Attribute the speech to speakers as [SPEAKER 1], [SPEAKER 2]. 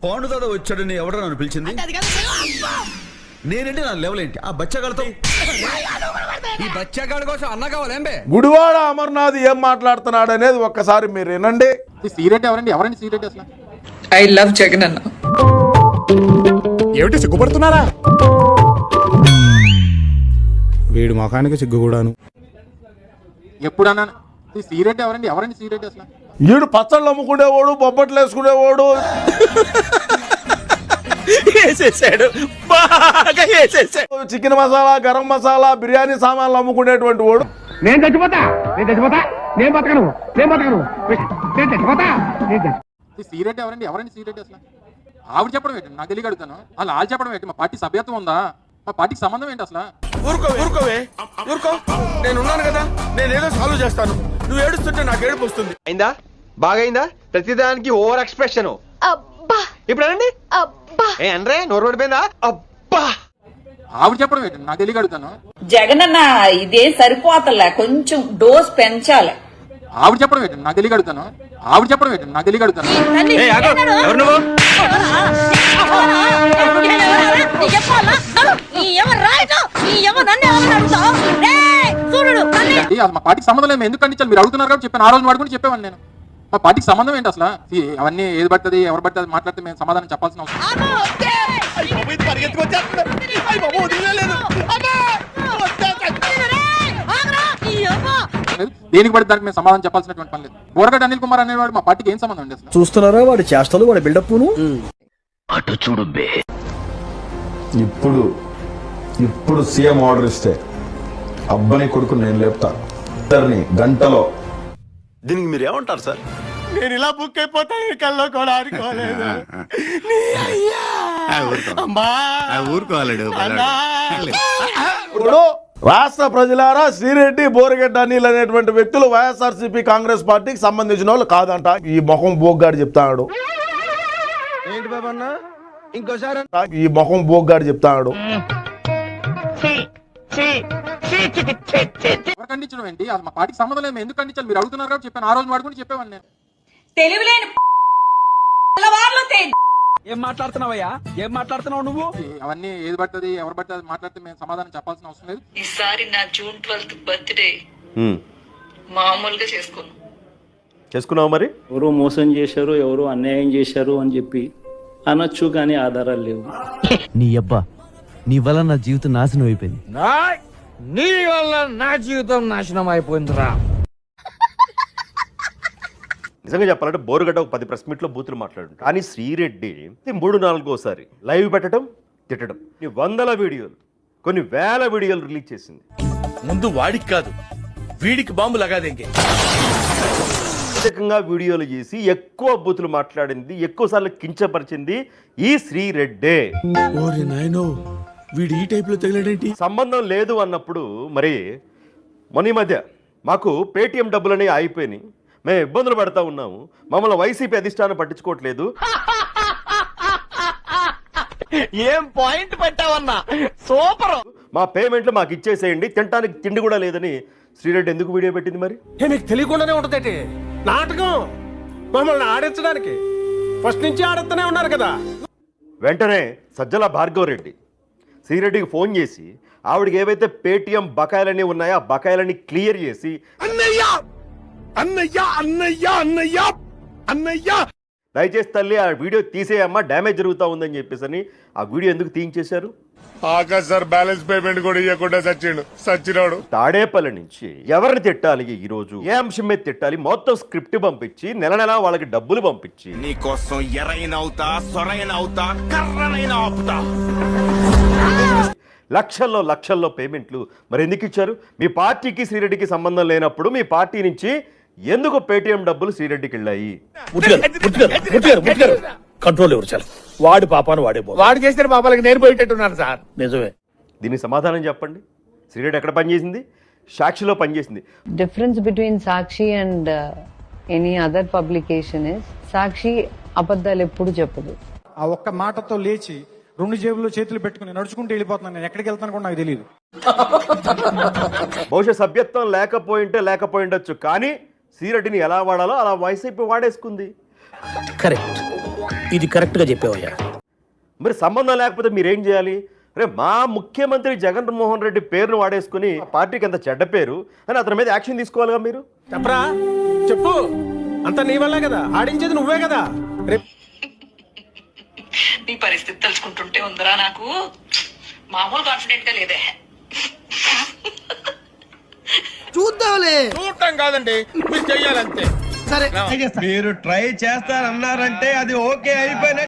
[SPEAKER 1] పాండుదాదా వచ్చాడని ఎవడో నన్ను పిలిచింది? నేనంటే నా లెవెల్ ఏంటి? ఆ బచ్చగాళ్ళతో
[SPEAKER 2] ఈ బచ్చగాడి కోసం అన్న కావాలేంబే.
[SPEAKER 3] గుడివాడ అమర్నాథ్ ఏం మాట్లాడుతున్నాడు అనేది ఒక్కసారి మీరు వినండి.
[SPEAKER 4] సీరియట్ ఎవరండి సీరియట్ అసలు?
[SPEAKER 5] ఐ లవ్ జగన్ అన్న.
[SPEAKER 6] ఏమిటి సిగ్గుపడుతున్నారా? వీడి ముఖానికి సిగ్గు కూడాను.
[SPEAKER 4] ఎప్పుడన్నా సీరియట్ ఎవరండి సీరియట్ అసలు?
[SPEAKER 3] ఈడు పచ్చళ్ళు అమ్ముకునేవాడు, బొబ్బట్లు వేసుకునేవాడు, చికెన్ మసాలా, గరం మసాలా, బిర్యానీ సామాన్లు అమ్ముకునేటువంటి వాడు.
[SPEAKER 6] నేను చచ్చిపోతా నేను బతకను నేను చచ్చిపోతా.
[SPEAKER 4] సీరియట్ ఎవరండి సీరియట్ అసలు? ఆవిడ చెప్పడం ఏంటి? నాకు తెలియ అడుగుతాను. వాళ్ళు చెప్పడం ఏంటి? మా పార్టీ సభ్యత్వం ఉందా? మా పార్టీకి సంబంధం ఏంటి అసలు?
[SPEAKER 1] ఊరుకో, నేను ఉన్నాను కదా, నేను ఏదో సాల్వ్ చేస్తాను. నువ్వు ఏడుస్తుంటే నాకు ఏడుపు వస్తుంది.
[SPEAKER 7] అయిందా? బాగైందా? ప్రతిదానికి ఓవర్ ఎక్స్ప్రెషన్. ఇప్పుడు అనండి. అంటే నోరు పడిపోయిందా? అబ్బా.
[SPEAKER 4] ఆవిడ చెప్పడం ఏంటి? నాకు తెలియ అడుగుతాను.
[SPEAKER 5] జగన్ అన్న ఇదే సరిపోతలే, కొంచెం డోస్ పెంచాలి.
[SPEAKER 4] ఆవిడ చెప్పడం ఏంటి? నాకు తెలియ అడుగుతాను. మా పార్టీకి సంబంధం లేదు, ఎందుకు ఖండించాలి? మీరు అడుగుతున్నారు కాబట్టి చెప్పాను. ఆ రోజు వాడుకుని చెప్పేవాడిని నేను. మా పార్టీకి సంబంధం ఏంటి అసలు? అవన్నీ ఏది పడుతుంది ఎవరు పడుతుంది మాట్లాడితే మేము సమాధానం చెప్పాల్సిన అవసరం. దేనికి పడితే దానికి మేము సమాధానం చెప్పాల్సినటువంటి పని లేదు. బోరగడ్డ అనిల్ కుమార్ అనేవాడు మా పార్టీకి ఏం సంబంధం అండి అసలు?
[SPEAKER 1] చూస్తున్నారా వాడి చేష్టలు, వాడి బిల్డప్.
[SPEAKER 8] అటు చూడు బే.
[SPEAKER 3] ఇప్పుడు సీఎం ఆర్డర్ ఇస్తే అబ్బని కొడుకు నేను లేపుతాను ఇద్దరిని గంటలో.
[SPEAKER 1] దీనికి మీరు ఏమంటారు సార్?
[SPEAKER 6] నేను ఇలా బుక్ అయిపోతా కల్లో కూడా ఆడుకోలేదు.
[SPEAKER 3] ఇప్పుడు రాష్ట్ర ప్రజలారా, శ్రీరెడ్డి, బోరగడ్డ అనిల్ అనేటువంటి వ్యక్తులు వైఎస్ఆర్సీపీ కాంగ్రెస్ పార్టీకి సంబంధించిన వాళ్ళు కాదంట. ఈ మొఖం బోగ్గాడు చెప్తాడు.
[SPEAKER 7] ఏంటి బాబన్న ఇంకోసారి?
[SPEAKER 3] ఈ మొఖం బోగ్గాడు చెప్తాడు.
[SPEAKER 4] ఖండించడం ఏంటి? మా పార్టీకి సంబంధం లేదు, ఎందుకు ఖండించాలి? మీరు అడుగుతున్నారు కాబట్టి చెప్పాను. ఆ రోజు వాడుకుని చెప్పేవాడిని నేను.
[SPEAKER 5] తెలివిలేని
[SPEAKER 2] ఏం మాట్లాడుతున్నావయ్యా? ఏం మాట్లాడుతున్నావు నువ్వు?
[SPEAKER 4] అవన్నీ ఏది పడుతుంది ఎవరు పడుతుంది మాట్లాడితే మేము సమాధానం చెప్పాల్సిన అవసరం లేదు.
[SPEAKER 5] ఈసారి నా జూన్ 12th బర్త్డే మామూలుగా చేసుకున్నావు.
[SPEAKER 8] మరి
[SPEAKER 9] ఎవరో మోసం చేశారు, ఎవరో అన్యాయం చేశారు అని చెప్పి అనొచ్చు, కానీ ఆధారాలు లేవు.
[SPEAKER 10] నీ అబ్బా, నీ వల్ల నా జీవితం నాశనం అయిపోయింది.
[SPEAKER 2] నీ వల్ల నా జీవితం నాశనం అయిపోయిందిరా.
[SPEAKER 8] నిజంగా చెప్పాలంటే బోరుగడ్డ ఒక 10 ప్రెస్ మీట్లో బూతులు మాట్లాడుంటాడు. కానీ శ్రీరెడ్డి 3-4 లైవ్ పెట్టడం, తిట్టడం, వందల వీడియోలు, కొన్ని వేల వీడియోలు రిలీజ్ చేసింది.
[SPEAKER 1] ముందు వాడికి కాదు, వీడికి బాంబు లగాదేంగే.
[SPEAKER 8] ప్రత్యేకంగా వీడియోలు చేసి ఎక్కువ బూతులు మాట్లాడింది, ఎక్కువ సార్లు కించపరిచింది ఈ శ్రీరెడ్డే.
[SPEAKER 1] వీడు ఈ టైప్ లో తగిలాడేంటి?
[SPEAKER 8] సంబంధం లేదు అన్నప్పుడు మరి మొన్న మధ్య మాకు పేటిఎం డబ్బులని అయిపోయినాయి, మేము ఇబ్బందులు పడతా ఉన్నాము, మమ్మల్ని వైసీపీ అధిష్టానం పట్టించుకోవట్లేదు.
[SPEAKER 2] ఏం పాయింట్ పెట్టావన్నా, సూపర్.
[SPEAKER 8] మా పేమెంట్లు మాకు ఇచ్చేసేయండి, తినడానికి తిండి కూడా లేదని శ్రీరెడ్డి ఎందుకు వీడియో పెట్టింది? మరి
[SPEAKER 6] మీకు తెలియకుండానే ఉంటదేంటి నాటకం? మమ్మల్ని ఆడించడానికి ఫస్ట్ నుంచి ఆడుతూనే ఉన్నారు కదా.
[SPEAKER 8] వెంటనే సజ్జల భార్గవ్ రెడ్డి శ్రీరెడ్డికి ఫోన్ చేసి ఆవిడకి ఏవైతే పేటిఎం బకాయిలన్నీ ఉన్నాయో ఆ బకాయిలని క్లియర్ చేసి దయచేసి తల్లి ఆ వీడియో తీసేయమ్మా, డ్యామేజ్ జరుగుతూ ఉందని చెప్పేసి ఆ వీడియో ఎందుకు తీయించేశారు?
[SPEAKER 6] సార్ బ్యాలెన్స్ పేమెంట్ కూడా ఇవ్వకుండా సచ్చినాడు.
[SPEAKER 8] తాడేపల్లి నుంచి ఎవరిని తిట్టాలి, ఈ రోజు ఏ అంశం మీద తిట్టాలి, మొత్తం స్క్రిప్ట్ పంపించి నెల వాళ్ళకి డబ్బులు పంపించి
[SPEAKER 6] నీకోసం ఎరైనవుతా సొరైనవుతా కర్రనైనా ఆపుతా.
[SPEAKER 8] లక్షల్లో పేమెంట్లు మరి ఎందుకు ఇచ్చారు? మీ పార్టీకి శ్రీరెడ్డికి సంబంధం లేనప్పుడు మీ పార్టీ నుంచి ఎందుకు పేటిఎం డబ్బులు శ్రీరెడ్డికి వెళ్ళాయి?
[SPEAKER 6] కంట్రోల్ ఎవరు చాలు, వాడి పాపాను వాడు చేసిన పాపాలకి నేను పోయేటట్టున్నాను సార్. నిజమే.
[SPEAKER 8] దీనికి సమాధానం చెప్పండి. శ్రీరెడ్డి ఎక్కడ పనిచేసింది? సాక్షిలో పనిచేసింది.
[SPEAKER 11] Difference between Sakshi and any other publication is Sakshi అబద్ధాలు ఎప్పుడు చెప్పదు.
[SPEAKER 12] ఆ ఒక్క మాటతో లేచి 2 జేబుల్లో చేతులు పెట్టుకుని నడుచుకుంటూ వెళ్ళిపోతున్నాను. నేను ఎక్కడికి వెళ్తాను కూడా నాకు తెలియదు.
[SPEAKER 8] బహుశా సభ్యత్వం లేకపోయిండొచ్చు, కానీ శ్రీరెడ్డిని ఎలా వాడాలో అలా వైసీపీ వాడేసుకుంది.
[SPEAKER 10] కరెక్ట్.
[SPEAKER 6] ఇది కరెక్ట్ గా చెప్పావయ్యా.
[SPEAKER 8] మరి సంబంధం లేకపోతే మీరేం చేయాలి? రే మా ముఖ్యమంత్రి జగన్మోహన్ రెడ్డి పేరును వాడేసుకుని పార్టీకి ఎంత చెడ్డ పేరు అని అతని మీద యాక్షన్ తీసుకోవాలిగా మీరు.
[SPEAKER 6] చెప్పరా, చెప్పు. అంత నీ వల్లే కదా, ఆడించేది నువ్వే కదా.
[SPEAKER 5] నీ పరిస్థితి తలుచుకుంటుంటే ఉందరా నాకు మామూలు కాన్ఫిడెంట్ గా లేదే.
[SPEAKER 1] చూద్దాంలే. చూడటం కాదండి, మీరు చెయ్యాలంతే.
[SPEAKER 6] సరే
[SPEAKER 1] మీరు ట్రై చేస్తారన్నారంటే అది ఓకే అయిపోయిన